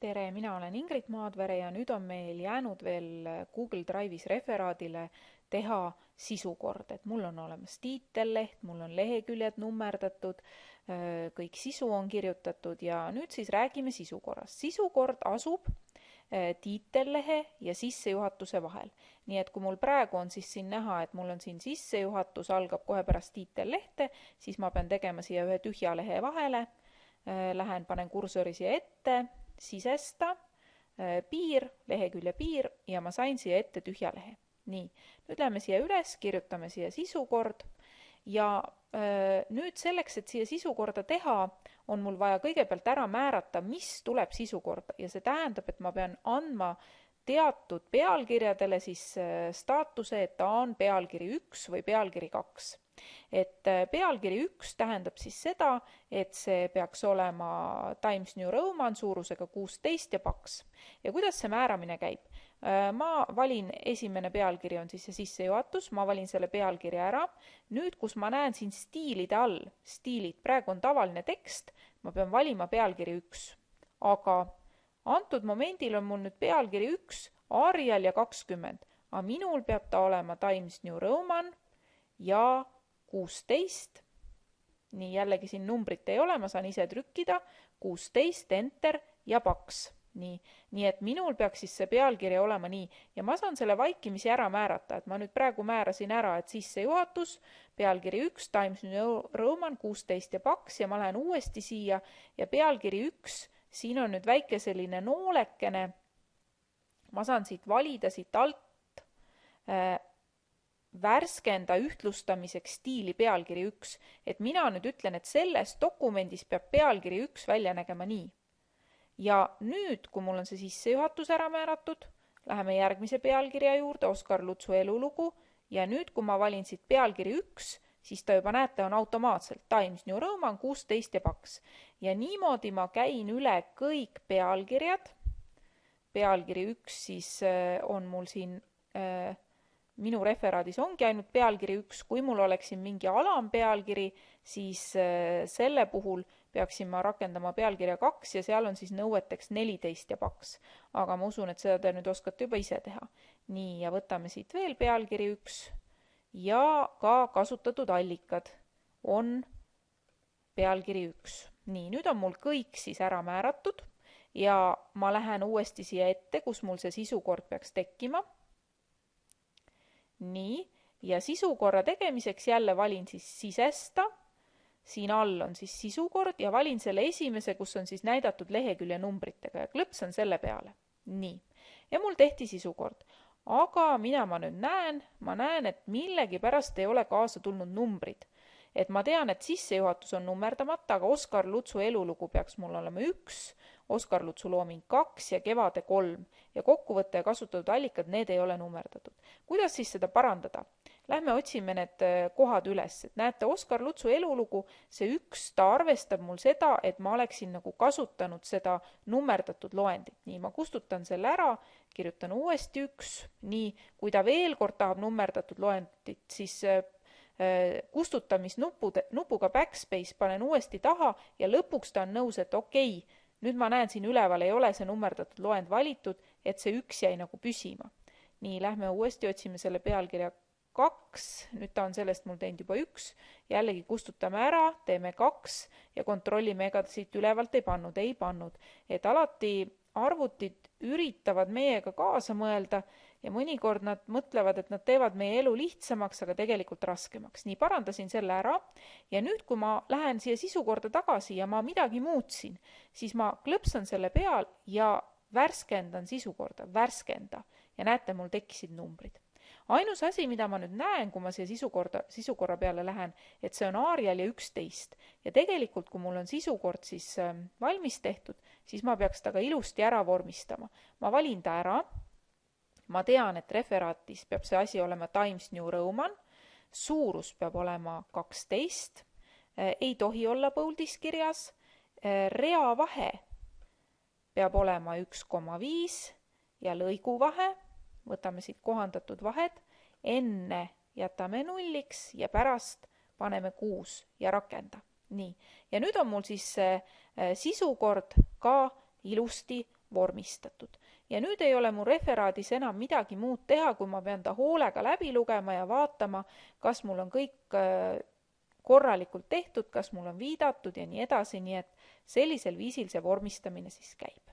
tere, mina olen Ingrid Maadvere ja nüüd on meil jäänud veel Google Drive'is referaadile teha sisukord, et mul on olemas tiitelleht, mul on leheküljed nummerdatud, kõik sisu on kirjutatud ja nüüd siis räägime sisukorrast. Sisukord asub tiitellehe ja sissejuhatuse vahel. Nii et kui mul praegu on siis siin näha, et mul on siin sissejuhatus, algab kohe pärast tiitellehte, siis ma pean tegema siia ühe tühja lehe vahele, lähen panen kursori siia ette, sisesta, piir, lehekülje piir ja ma sain siia ette tühja lehe. Nii, nüüd läheme siia üles, kirjutame siia sisukord ja nüüd selleks, et siia sisukorda teha, on mul vaja kõigepealt ära määrata, mis tuleb sisukorda ja see tähendab, et ma pean andma teatud pealkirjadele siis staatuse, et ta on pealkiri 1 või pealkiri 2. Et pealkiri 1 tähendab siis seda, et see peaks olema Times New Roman suurusega 16 ja paks. Ja kuidas see määramine käib? Ma valin, esimene pealkiri on siis see sissejuhatus, ma valin selle pealkirja ära. Nüüd, kus ma näen siin stiilide all, stiilid, praegu on tavaline tekst, ma pean valima pealkiri 1. Aga antud momendil on mul nüüd pealkiri 1, Arial ja 20. Aga minul peab ta olema Times New Roman ja 16, nii jällegi siin numbrit ei ole, ma saan ise trükkida, 16, enter ja paks. Nii et minul peaks siis see pealkirja olema nii ja ma saan selle vaikimisi ära määrata, et ma nüüd praegu määrasin ära, et sissejuhatus, pealkiri 1, Times New Roman 16 ja paks ja ma lähen uuesti siia ja pealkiri 1, siin on nüüd väike selline noolekene, ma saan siit valida siit alt värskenda ühtlustamiseks stiili pealkiri 1, et mina nüüd ütlen, et selles dokumendis peab pealkiri 1 välja nägema nii. Ja nüüd, kui mul on see sissejuhatus ära määratud, läheme järgmise pealkirja juurde, Oskar Lutsu elulugu, ja nüüd, kui ma valin siit pealkiri 1, siis ta juba näete on automaatselt Times New Roman 16 ja paks. Ja niimoodi ma käin üle kõik pealkirjad. Pealkiri 1 siis on mul siin minu referaadis ongi ainult pealkiri 1, kui mul oleks siin mingi alampealkiri, siis selle puhul peaksin ma rakendama pealkirja 2 ja seal on siis nõueteks 14 ja paks. Aga ma usun, et seda te nüüd oskate juba ise teha. Nii, ja võtame siit veel pealkiri 1 ja ka kasutatud allikad on pealkiri 1. Nii, nüüd on mul kõik siis ära määratud ja ma lähen uuesti siia ette, kus mul see sisukord peaks tekkima. Nii, ja sisukorra tegemiseks jälle valin siis sisesta, siin all on siis sisukord ja valin selle esimese, kus on siis näidatud lehekülje numbritega ja klõpsan selle peale. Nii, ja mul tehti sisukord. Aga mida ma nüüd näen? Ma näen, et millegipärast ei ole kaasa tulnud numbrid. Et ma tean, et sissejuhatus on nummerdamata, aga Oskar Lutsu elulugu peaks mul olema 1, Oskar Lutsu looming 2 ja Kevade 3 ja kokkuvõtte ja kasutatud allikad, need ei ole nummerdatud. Kuidas siis seda parandada? Lähme otsime need kohad üles. Et näete, Oskar Lutsu elulugu, see 1, ta arvestab mul seda, et ma oleksin nagu kasutanud seda nummerdatud loendit. Nii, ma kustutan selle ära, kirjutan uuesti 1. Nii, kui ta veel kord tahab nummerdatud loendit, siis kustutamisnupuga backspace panen uuesti taha ja lõpuks ta on nõus, et okei, nüüd ma näen siin üleval ei ole see nummerdatud loend valitud, et see 1 jäi nagu püsima. Nii, lähme uuesti, otsime selle pealkirja 2, nüüd ta on sellest mul teinud juba 1, jällegi kustutame ära, teeme 2 ja kontrollime, ega ta siit ülevalt ei pannud. Et alati arvutid üritavad meiega kaasa mõelda ja mõnikord nad mõtlevad, et nad teevad meie elu lihtsamaks, aga tegelikult raskemaks. Nii, parandasin selle ära ja nüüd, kui ma lähen siia sisukorda tagasi ja ma midagi muutsin, siis ma klõpsan selle peal ja värskendan sisukorda, värskenda ja näete, mul tekkisid numbrid. Ainus asi, mida ma nüüd näen, kui ma siia sisukorra peale lähen, et see on Arial ja 11 ja tegelikult, kui mul on sisukord siis valmis tehtud, siis ma peaks ta ka ilusti ära vormistama. Ma valin ta ära. Ma tean, et referaatis peab see asi olema Times New Roman, suurus peab olema 12, ei tohi olla boldis kirjas, reavahe peab olema 1,5 ja lõiguvahe, võtame siit kohandatud vahed, enne jätame 0 ja pärast paneme 6 ja rakenda. Nii, ja nüüd on mul siis sisukord ka ilusti vormistatud. Ja nüüd ei ole mu referaadis enam midagi muud teha, kui ma pean ta hoolega läbi lugema ja vaatama, kas mul on kõik korralikult tehtud, kas mul on viidatud ja nii edasi, nii et sellisel viisil see vormistamine siis käib.